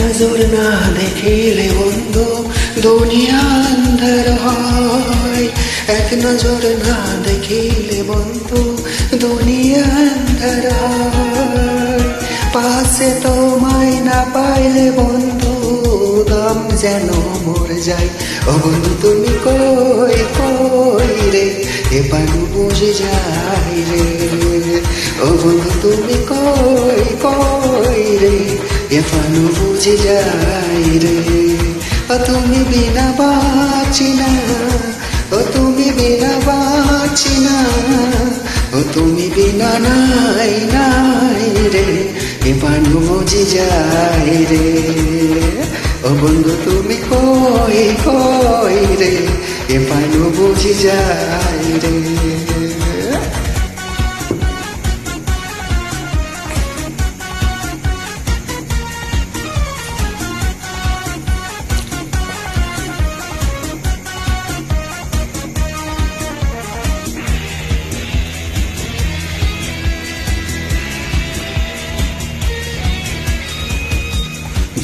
নজর না দেখিলে বন্ধু দুনিয়া অন্ধকার হয়। এক নজর না দেখিলে বন্ধু দুনিয়া অন্ধকার হয়। পাশে তোমায় না পাইলে বন্ধু দম যেন মর যায়। ও বন্ধু তুমি কই কই রে, এ পানু বুঝে যায় রে। ও বন্ধু তুমি কই কই রে, এ পানু বুঝে যায় রে। ও তুমি বিনা বাঁচি না, ও তুমি বিনা বাঁচি না, ও তুমি বিনা নাই নাই রে, এ পানু বুঝে যায় রে। ও বন্ধু তুমি কই কই রে, এ পানু বুঝে যায় রে।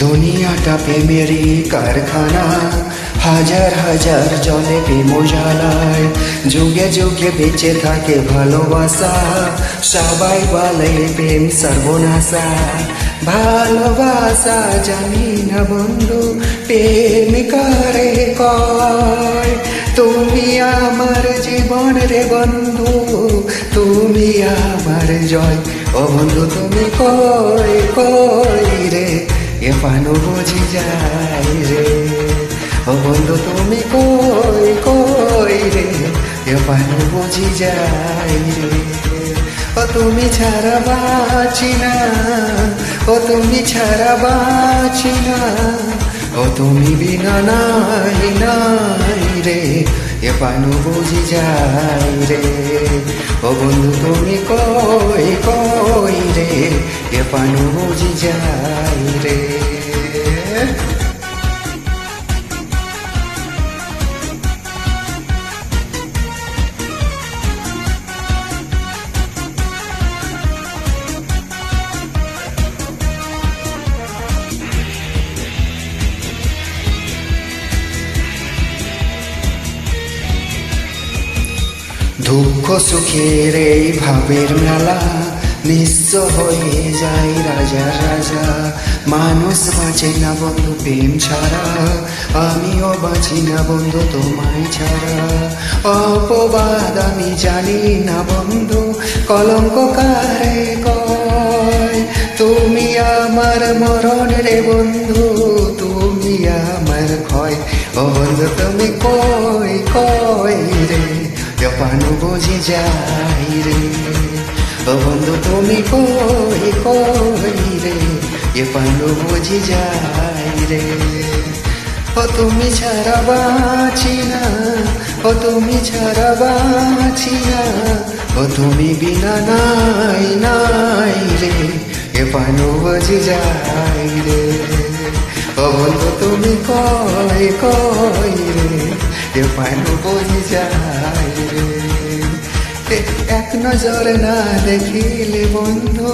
দুনিয়াটা প্রেমেরই কারখানা, হাজার হাজার জলে প্রেম জ্বালায়। যুগে যুগে বেঁচে থাকে ভালোবাসা, সবাই বলে প্রেম সর্বনাশা। ভালোবাসা জানি না বন্ধু প্রেম কারে কয়। তুমি আমার জীবন রে বন্ধু, তুমি আমার জয়। ও বন্ধু তুমি কই কই রে, এ পানু বুঝি যায় রে। ও বন্ধু তুমি কই কই রে, এ পানু বুঝি যায় রে। ও তুমি ছাড়া বাঁচি না, ও তুমি ছাড়া বাঁচি না, ও তুমি বিনা নাই নাই রে, এ পানু বুঝি যায় রে। ও বন্ধু তুমি কই কই রে, এ পানু বুঝি যায় রে। দুঃখ সুখের এই ভাবের মেলা, নিঃস্ব হয়ে যায় রাজা রাজা। মানুষ বাঁচে না বন্ধু প্রেম ছাড়া, আমিও বাঁচি না বন্ধু তোমায় ছাড়া। অপবাদ আমি জানি না বন্ধু কলঙ্ক কারে কয়। তুমি আমার মরণ রে বন্ধু, তুমি আমার ক্ষয়। ও বন্ধু তুমি কই কই রে, এ পানু বুঝি যায় রে। ও বন্ধু তুমি কই কই রে, এ পানু বুঝি যায় রে। ও তুমি ছাড়া বাঁচি না, ও তুমি ছাড়া বাঁচি না, ও তুমি বিনা নাই নাই রে, এ পানু বুঝি যায় রে। ও বন্ধু তুমি কই কই রে, এ পানু বুঝি যায় রে। এক নজর না দেখিলে বন্ধু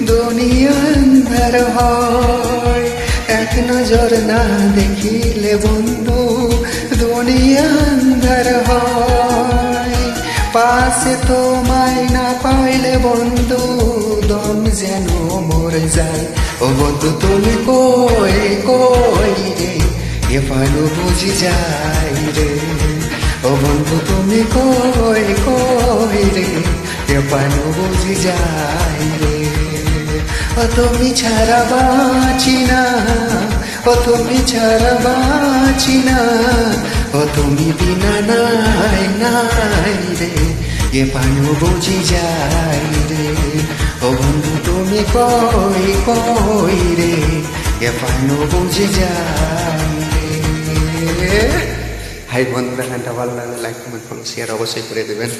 দুনিয়া অন্ধকার হয়। এক নজর না দেখিলে বন্ধু দুনিয়া অন্ধকার হয়। পাশে তোমায় না পাইলে বন্ধু দম যেন মর যায়। ও বন্ধু তুমি কই কই রে, এ পানু বুঝি যায় রে। ও বন্ধু তুমি কই কই রে, এ পানু বুঝি যায় রে। ও তুমি ছাড়া বাঁচি না, ও তুমি ছাড়া বাঁচি না, ও তুমি বিনা নাই নাই রে, এ পানু বুঝি যায় রে। ও বন্ধু তুমি কই কই রে, এ পানু বুঝি যায় রে। হাই বন্ধুরা, গানটা ভালো লাগলে লাইক কমেন্ট ফলো শেয়ার অবশ্যই করে দেবেন।